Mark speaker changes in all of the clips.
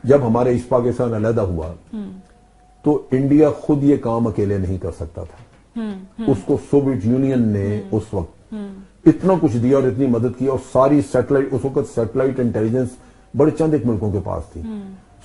Speaker 1: جب ہمارا ایسٹ پاکستان علیحدہ ہوا تو انڈیا خود یہ کام اکیلے نہیں کر سکتا تھا. اس کو سوویت یونین نے اس وقت اتنا کچھ دیا اور اتنی مدد کی, اور ساری سیٹلائٹ, اس وقت سیٹلائٹ انٹیلیجنس بڑے چند ایک ملکوں کے پاس تھی.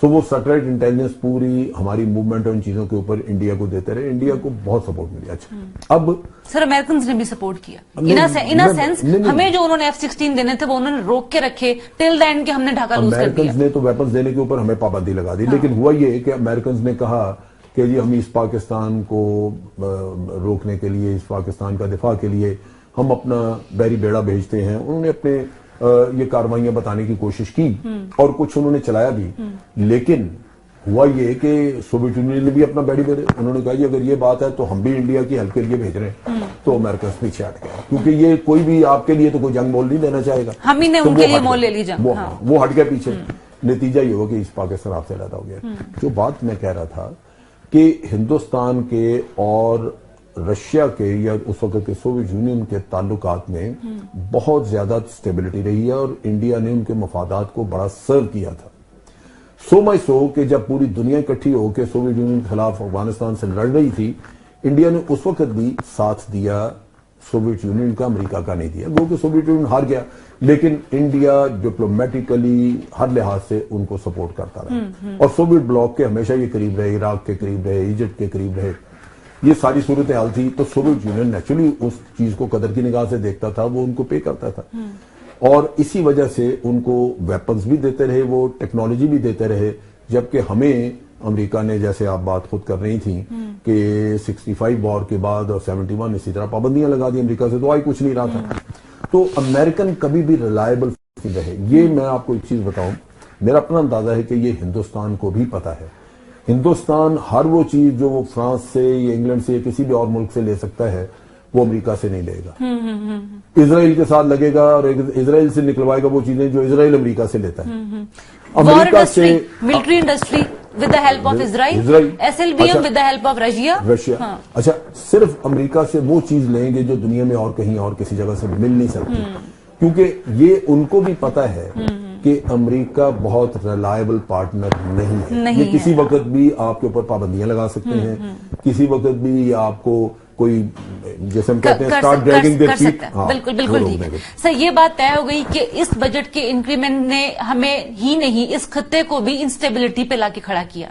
Speaker 1: سو وہ سیٹلائٹ انٹیلیجنس پوری ہماری موومنٹ اور ان چیزوں کے اوپر انڈیا کو دیتے رہے. انڈیا کو بہت سپورٹ ملی. اچھا, اب
Speaker 2: سر امریکنز نے بھی سپورٹ کیا ان اے سینس. ہمیں جو انہوں نے F-16 دینے تھے وہ انہوں نے روک کے رکھے ٹل دا اینڈ کہ ہم نے ڈھاکہ لوز کر دیا.
Speaker 1: امریکنز نے تو ویپنز دینے کے اوپر ہمیں پابندی لگا دی, لیکن ہوا یہ کہ امریکنز نے کہا کہ جی ہم ایسٹ پاکستان کو روکنے کے لیے, ایسٹ پاکستان کا دفاع کے لیے ہم اپنا بحری بیڑا بھیجتے ہیں. انہوں نے اپنے یہ کاروائیاں بتانے کی کوشش کی اور کچھ انہوں نے چلایا بھی, لیکن ہوا یہ کہ سوویت یونین نے بھی اپنا بحری بیڑا, انہوں نے کہا جی اگر یہ بات ہے تو ہم بھی انڈیا کی ہیلپ کے لیے بھیج رہے ہیں. تو امریکہ پیچھے ہٹ گیا, کیونکہ یہ کوئی بھی آپ کے لیے تو کوئی جنگ مول نہیں دینا چاہے گا,
Speaker 2: ہم ہی نے ان کے لیے مول لے لی جنگ.
Speaker 1: وہ ہٹ گیا پیچھے. نتیجہ یہ ہوا کہ ایسٹ پاکستان آپ سے علیحدہ ہو گیا. جو بات میں کہہ رہا تھا کہ ہندوستان کے اور رشیا کے یا اس وقت کے سوویت یونین کے تعلقات میں بہت زیادہ سٹیبلٹی رہی ہے, اور انڈیا نے ان کے مفادات کو بڑا سرو کیا تھا. سو مچ سو کہ جب پوری دنیا اکٹھی ہو کے سوویت یونین کے خلاف افغانستان سے لڑ رہی تھی, انڈیا نے اس وقت بھی ساتھ دیا سوویت یونین کا, امریکہ کا نہیں دیا. گو کہ سوویت یونین ہار گیا, لیکن انڈیا ڈپلومیٹیکلی ہر لحاظ سے ان کو سپورٹ کرتا رہا, اور سوویت بلاک کے ہمیشہ یہ قریب رہے, عراق کے قریب رہے, ایجپٹ کے قریب رہے. یہ ساری صورتحال تھی. تو سوویت یونین نیچرلی اس چیز کو قدر کی نگاہ سے دیکھتا تھا, وہ ان کو پے کرتا تھا, اور اسی وجہ سے ان کو ویپنز بھی دیتے رہے, وہ ٹیکنالوجی بھی دیتے رہے. جبکہ ہمیں امریکہ نے, جیسے آپ بات خود کر رہی تھیں کہ 65 وار کے بعد اور 71 اسی طرح پابندیاں لگا دی امریکہ سے, تو آئی کچھ نہیں رہا تھا. تو امریکن کبھی بھی ریلائبل رہے. یہ میں آپ کو ایک چیز بتاؤں, میرا اپنا اندازہ ہے کہ یہ ہندوستان کو بھی پتا ہے. ہندوستان ہر وہ چیز جو وہ فرانس سے یا انگلینڈ سے یا کسی بھی اور ملک سے لے سکتا ہے وہ امریکہ سے نہیں لے گا. اسرائیل کے ساتھ لگے گا اور اسرائیل سے نکلوائے گا وہ چیزیں جو اسرائیل امریکہ سے لیتا ہے.
Speaker 2: امریکہ سے military industry with the help of Israel, SLBM with the help of Russia.
Speaker 1: اچھا, صرف امریکہ سے وہ چیز لیں گے جو دنیا میں اور کہیں اور کسی جگہ سے مل نہیں سکتی, کیونکہ یہ ان کو بھی پتا ہے کہ امریکہ بہت ریلائبل پارٹنر نہیں ہے. یہ کسی وقت بھی آپ کے اوپر پابندیاں لگا سکتے ہیں, کسی وقت بھی آپ کو کوئی, جیسے ہم کہتے ہیں اسٹارٹ ڈریگنگ دیئر فیٹ.
Speaker 2: بالکل بالکل ٹھیک. سر یہ بات طے ہو گئی کہ اس بجٹ کے انکریمنٹ نے ہمیں ہی نہیں اس خطے کو بھی انسٹیبلٹی پہ لا کے کھڑا کیا.